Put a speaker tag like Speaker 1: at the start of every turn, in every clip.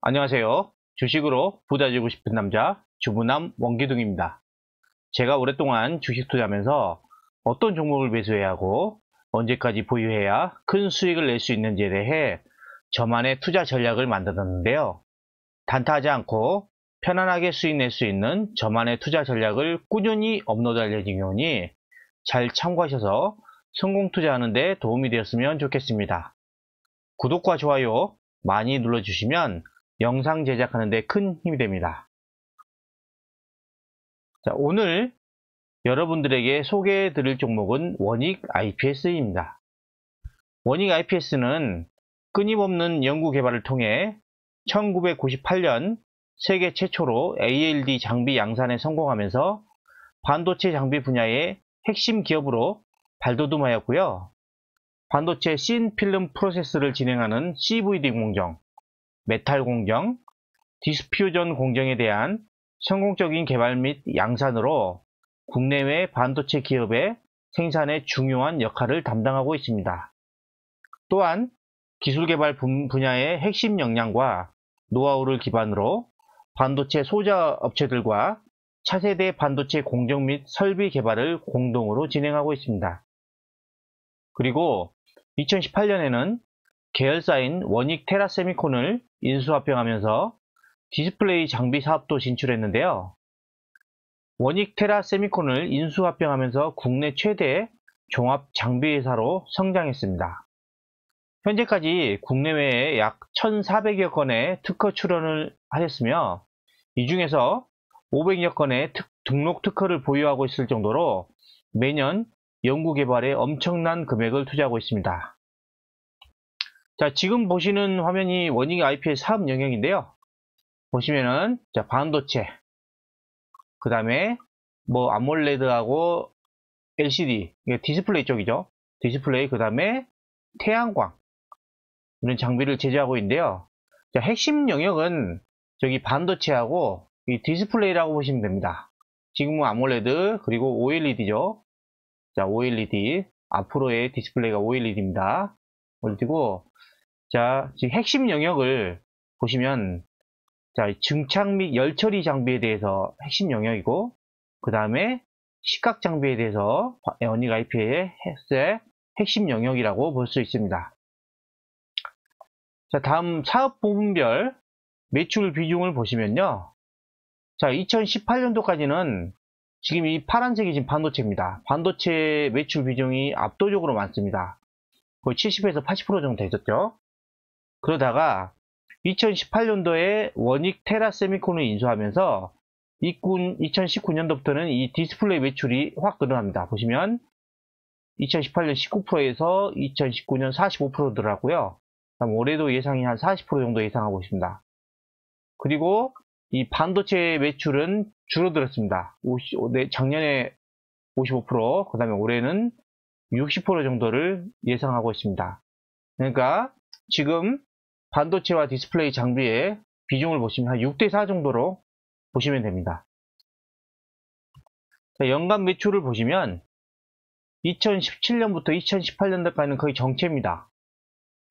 Speaker 1: 안녕하세요. 주식으로 부자 되고 싶은 남자 주부남 원기둥입니다. 제가 오랫동안 주식 투자하면서 어떤 종목을 매수해야 하고 언제까지 보유해야 큰 수익을 낼 수 있는지에 대해 저만의 투자 전략을 만들었는데요. 단타하지 않고 편안하게 수익 낼 수 있는 저만의 투자 전략을 꾸준히 업로드할 예정이오니 잘 참고하셔서 성공 투자하는 데 도움이 되었으면 좋겠습니다. 구독과 좋아요 많이 눌러주시면 영상 제작하는 데 큰 힘이 됩니다. 자, 오늘 여러분들에게 소개해 드릴 종목은 원익 IPS입니다. 원익 IPS는 끊임없는 연구 개발을 통해 1998년 세계 최초로 ALD 장비 양산에 성공하면서 반도체 장비 분야의 핵심 기업으로 발돋움하였고요. 반도체 씬 필름 프로세스를 진행하는 CVD 공정, 메탈 공정, 디스퓨전 공정에 대한 성공적인 개발 및 양산으로 국내외 반도체 기업의 생산에 중요한 역할을 담당하고 있습니다. 또한 기술 개발 분야의 핵심 역량과 노하우를 기반으로 반도체 소자 업체들과 차세대 반도체 공정 및 설비 개발을 공동으로 진행하고 있습니다. 그리고 2018년에는 계열사인 원익 테라세미콘을 인수합병하면서 디스플레이 장비 사업도 진출했는데요. 원익 테라세미콘을 인수합병하면서 국내 최대 종합 장비회사로 성장했습니다. 현재까지 국내외에 약 1,400여 건의 특허 출원을 하였으며 이 중에서 500여 건의 등록 특허를 보유하고 있을 정도로 매년 연구개발에 엄청난 금액을 투자하고 있습니다. 자, 지금 보시는 화면이 원익 IPS 사업 영역인데요. 보시면은 자, 반도체, 그 다음에 뭐 아몰레드하고 LCD, 이게 디스플레이 쪽이죠. 디스플레이, 그 다음에 태양광 이런 장비를 제조하고 있는데요. 자, 핵심 영역은 저기 반도체하고 이 디스플레이라고 보시면 됩니다. 지금은 아몰레드 그리고 OLED죠. 자, OLED, 앞으로의 디스플레이가 OLED입니다. 그리고 자, 지금 핵심 영역을 보시면 자, 증착 및 열 처리 장비에 대해서 핵심 영역이고, 그 다음에 시각 장비에 대해서 원익 IP의 핵심 영역이라고 볼 수 있습니다. 자, 다음 사업 부분별 매출 비중을 보시면요. 자, 2018년도까지는 지금 이 파란색이 지금 반도체입니다. 반도체 매출 비중이 압도적으로 많습니다. 거의 70에서 80% 정도 되었죠. 그러다가 2018년도에 원익 테라세미콘을 인수하면서 2019년도부터는 이 디스플레이 매출이 확 늘어납니다. 보시면 2018년 19%에서 2019년 45% 늘어났고요. 올해도 예상이 한 40% 정도 예상하고 있습니다. 그리고 이 반도체 매출은 줄어들었습니다. 작년에 55%, 그 다음에 올해는 60% 정도를 예상하고 있습니다. 그러니까 지금 반도체와 디스플레이 장비의 비중을 보시면 한 6대4 정도로 보시면 됩니다. 자, 연간 매출을 보시면 2017년부터 2018년도까지는 거의 정체입니다.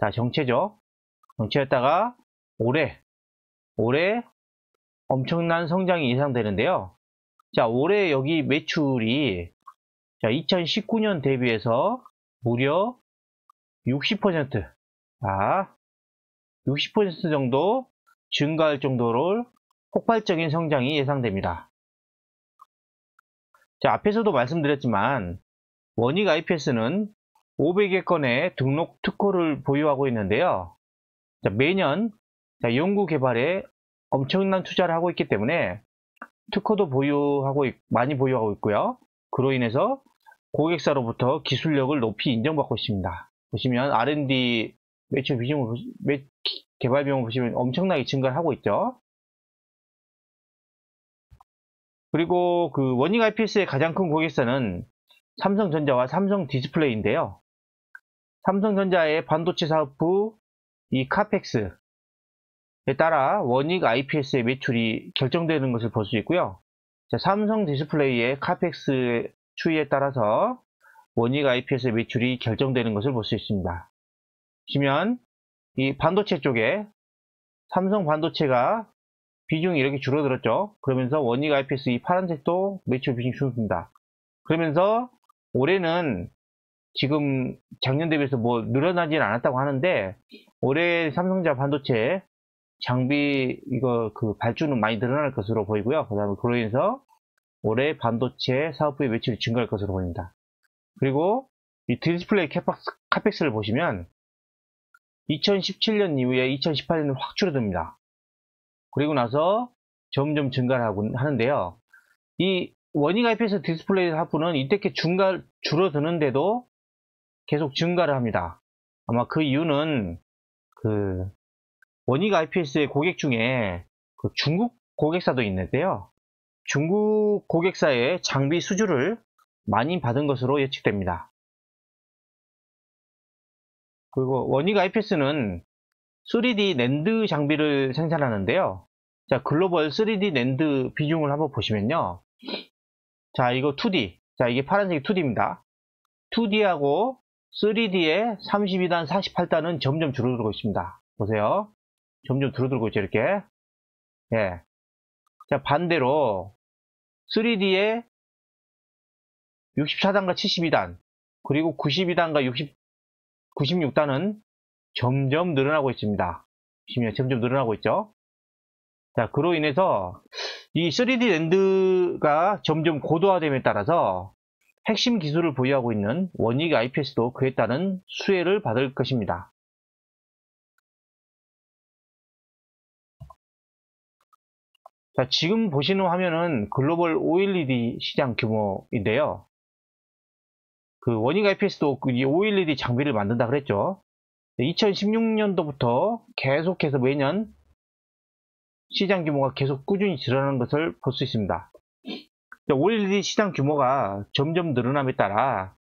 Speaker 1: 자, 정체죠. 정체였다가 올해 엄청난 성장이 예상되는데요. 자, 올해 여기 매출이 자, 2019년 대비해서 무려 60%. 자, 60% 정도 증가할 정도로 폭발적인 성장이 예상됩니다. 자, 앞에서도 말씀드렸지만 원익 IPS는 500여 건의 등록 특허를 보유하고 있는데요. 자, 매년 연구 개발에 엄청난 투자를 하고 있기 때문에 특허도 많이 보유하고 있고요. 그로 인해서 고객사로부터 기술력을 높이 인정받고 있습니다. 보시면 R&D 매출 비중을 개발 비용을 보시면 엄청나게 증가를 하고 있죠. 그리고 그 원익 IPS의 가장 큰 고객사는 삼성전자와 삼성 디스플레이인데요. 삼성전자의 반도체 사업부 이 카펙스에 따라 원익 IPS의 매출이 결정되는 것을 볼 수 있고요. 자, 삼성 디스플레이의 카펙스 추이에 따라서 원익 IPS의 매출이 결정되는 것을 볼 수 있습니다. 보시면 이 반도체 쪽에 삼성 반도체가 비중이 이렇게 줄어들었죠. 그러면서 원익 IPS 이 파란색도 매출 비중이 줄어듭니다. 그러면서 올해는 지금 작년 대비해서 뭐 늘어나지는 않았다고 하는데 올해 삼성전자 반도체 장비 이거 그 발주는 많이 늘어날 것으로 보이고요. 그다음에 그로 인해서 올해 반도체 사업부의 매출이 증가할 것으로 보입니다. 그리고 이 디스플레이 카펙스를 보시면 2017년 이후에 2018년은 확 줄어듭니다. 그리고 나서 점점 증가를 하는데요. 이 원익 IPS 디스플레이 사업부는 이때께 줄어드는데도 계속 증가를 합니다. 아마 그 이유는 그 원익 IPS의 고객 중에 그 중국 고객사도 있는데요. 중국 고객사의 장비 수주를 많이 받은 것으로 예측됩니다. 그리고 원익 IPS는 3D 낸드 장비를 생산하는데요. 자, 글로벌 3D 낸드 비중을 한번 보시면요. 자, 이거 2D. 자, 이게 파란색이 2D입니다. 2D하고 3D의 32단, 48단은 점점 줄어들고 있습니다. 보세요. 점점 줄어들고 있죠, 이렇게. 예. 자, 반대로 3D의 64단과 72단, 그리고 92단과 96단은 점점 늘어나고 있습니다. 보시면 점점 늘어나고 있죠. 자, 그로 인해서 이 3D 랜드가 점점 고도화됨에 따라서 핵심 기술을 보유하고 있는 원익 IPS도 그에 따른 수혜를 받을 것입니다. 자, 지금 보시는 화면은 글로벌 OLED 시장 규모인데요. 그 원익 IPS도 이 OLED 장비를 만든다 그랬죠. 2016년도부터 계속해서 매년 시장 규모가 계속 꾸준히 늘어나는 것을 볼 수 있습니다. OLED 시장 규모가 점점 늘어남에 따라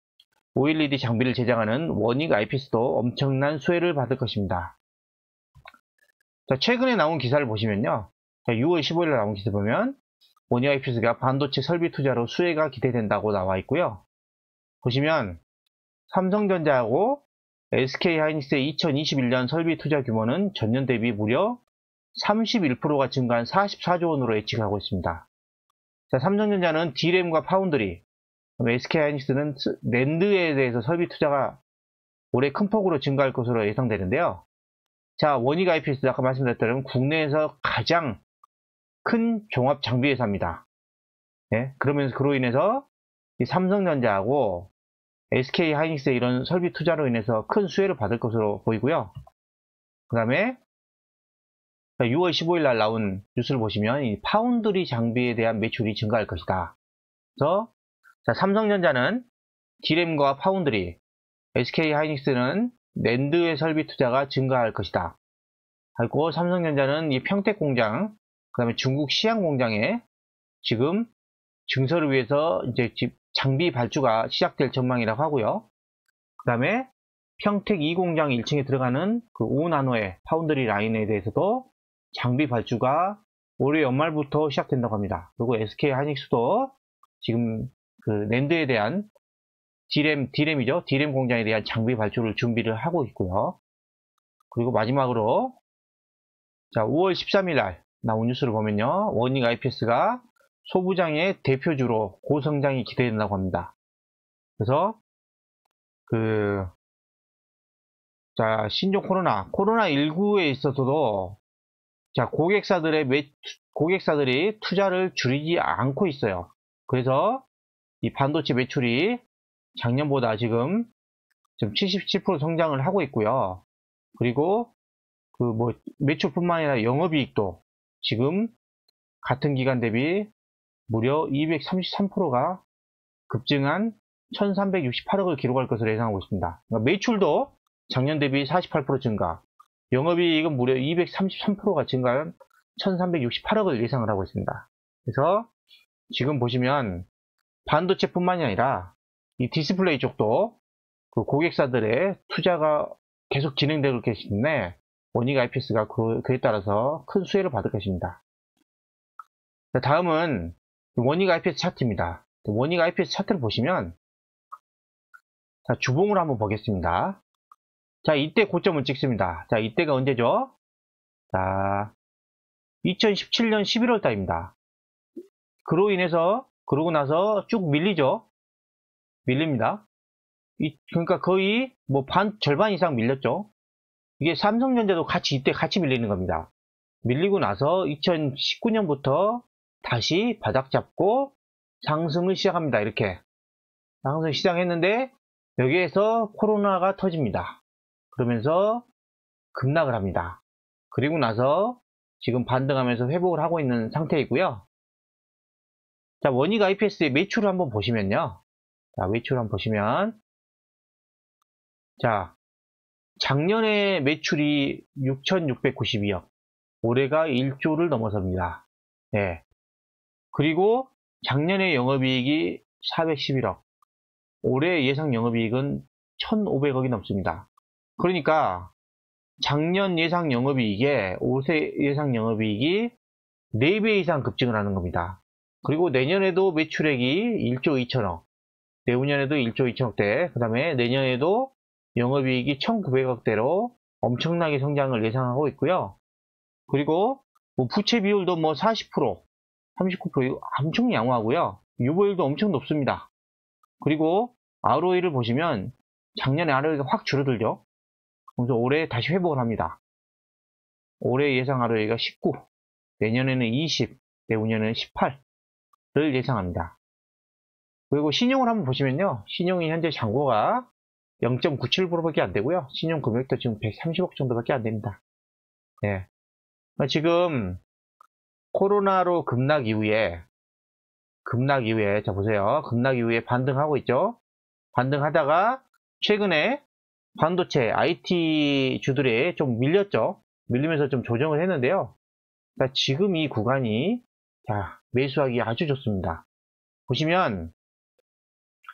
Speaker 1: OLED 장비를 제작하는 원익 IPS도 엄청난 수혜를 받을 것입니다. 자, 최근에 나온 기사를 보시면요. 자, 6월 15일 나온 기사 보면 원익 IPS가 반도체 설비 투자로 수혜가 기대된다고 나와 있고요. 보시면 삼성전자하고 SK하이닉스의 2021년 설비 투자 규모는 전년 대비 무려 31%가 증가한 44조 원으로 예측하고 있습니다. 자, 삼성전자는 D램과 파운드리, SK하이닉스는 낸드에 대해서 설비 투자가 올해 큰 폭으로 증가할 것으로 예상되는데요. 자, 원익 IPS 아까 말씀드렸던 국내에서 가장 큰 종합 장비 회사입니다. 네, 그러면서 그로 인해서 이 삼성전자하고 SK하이닉스의 이런 설비 투자로 인해서 큰 수혜를 받을 것으로 보이고요. 그 다음에 6월 15일 날 나온 뉴스를 보시면 이 파운드리 장비에 대한 매출이 증가할 것이다. 그래서 자, 삼성전자는 D램과 파운드리, SK하이닉스는 낸드의 설비 투자가 증가할 것이다. 그리고 삼성전자는 이 평택 공장, 그 다음에 중국 시안 공장에 지금 증설을 위해서 이제 장비 발주가 시작될 전망이라고 하고요. 그 다음에 평택 2공장 1층에 들어가는 그 5나노의 파운드리 라인에 대해서도 장비 발주가 올해 연말부터 시작된다고 합니다. 그리고 SK하이닉스도 지금 그 낸드에 대한 D램이죠. D램 공장에 대한 장비 발주를 준비를 하고 있고요. 그리고 마지막으로 자, 5월 13일 날 나온 뉴스를 보면요. 원익 IPS가 소부장의 대표주로 고성장이 기대된다고 합니다. 그래서 자, 신종 코로나19에 있어서도 자, 고객사들이 투자를 줄이지 않고 있어요. 그래서 이 반도체 매출이 작년보다 지금 77% 성장을 하고 있고요. 그리고 매출뿐만 아니라 영업이익도 지금 같은 기간 대비 무려 233%가 급증한 1368억을 기록할 것으로 예상하고 있습니다. 그러니까 매출도 작년 대비 48% 증가, 영업이익은 무려 233%가 증가한 1368억을 예상을 하고 있습니다. 그래서 지금 보시면 반도체뿐만이 아니라 이 디스플레이 쪽도 그 고객사들의 투자가 계속 진행되고 있기 때문에 원익 IPS가 그에 따라서 큰 수혜를 받을 것입니다. 자, 다음은 원익 IPS 차트입니다. 원익 IPS 차트를 보시면 자, 주봉을 한번 보겠습니다. 자, 이때 고점을 찍습니다. 자, 이때가 언제죠? 자, 2017년 11월 달입니다. 그러고 나서 쭉 밀리죠. 밀립니다. 그러니까 거의 뭐 절반 이상 밀렸죠. 이게 삼성전자도 이때 같이 밀리는 겁니다. 밀리고 나서 2019년부터 다시 바닥 잡고 상승을 시작합니다. 이렇게 상승 시작했는데 여기에서 코로나가 터집니다. 그러면서 급락을 합니다. 그리고 나서 지금 반등하면서 회복을 하고 있는 상태이고요. 자, 원익 IPS의 매출을 한번 보시면요. 자, 매출 한번 보시면, 자, 작년에 매출이 6,692억, 올해가 1조를 넘어섭니다. 네. 그리고 작년에 영업이익이 411억, 올해 예상 영업이익은 1,500억이 넘습니다. 그러니까 작년 예상 영업이익에 올해 예상 영업이익이 4배 이상 급증을 하는 겁니다. 그리고 내년에도 매출액이 1조 2천억, 내후년에도 1조 2천억대, 그 다음에 내년에도 영업이익이 1,900억대로 엄청나게 성장을 예상하고 있고요. 그리고 뭐 부채 비율도 뭐 40%, 39% 엄청 양호하고요. 유보율도 엄청 높습니다. 그리고 ROE를 보시면 작년에 ROE가 확 줄어들죠. 그래서 올해 다시 회복을 합니다. 올해 예상 ROE가 19, 내년에는 20, 내후년에는 18를 예상합니다. 그리고 신용을 한번 보시면요. 신용이 현재 잔고가 0.97%밖에 안 되고요. 신용 금액도 지금 130억 정도밖에 안 됩니다. 네. 지금 코로나로 급락 이후에 자 보세요. 급락 이후에 반등하고 있죠. 반등하다가 최근에 반도체 IT 주들이 좀 밀렸죠. 밀리면서 좀 조정을 했는데요. 자, 지금 이 구간이 자, 매수하기 아주 좋습니다. 보시면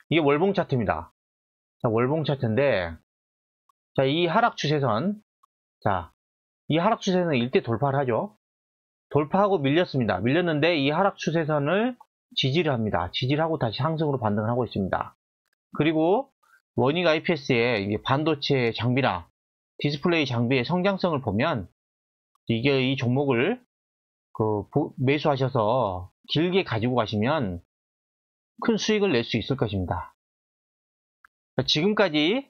Speaker 1: 이게 월봉 차트입니다. 자, 월봉 차트인데, 자, 이 하락 추세선, 자, 이 하락 추세선은 일대 돌파를 하죠. 돌파하고 밀렸습니다. 밀렸는데 이 하락 추세선을 지지를 합니다. 지지를 하고 다시 상승으로 반등을 하고 있습니다. 그리고 원익 IPS의 반도체 장비나 디스플레이 장비의 성장성을 보면 이게 이 종목을 매수하셔서 길게 가지고 가시면 큰 수익을 낼 수 있을 것입니다. 지금까지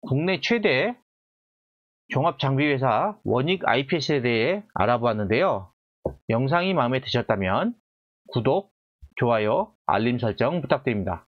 Speaker 1: 국내 최대 종합장비회사 원익 IPS에 대해 알아보았는데요. 영상이 마음에 드셨다면 구독, 좋아요, 알림 설정 부탁드립니다.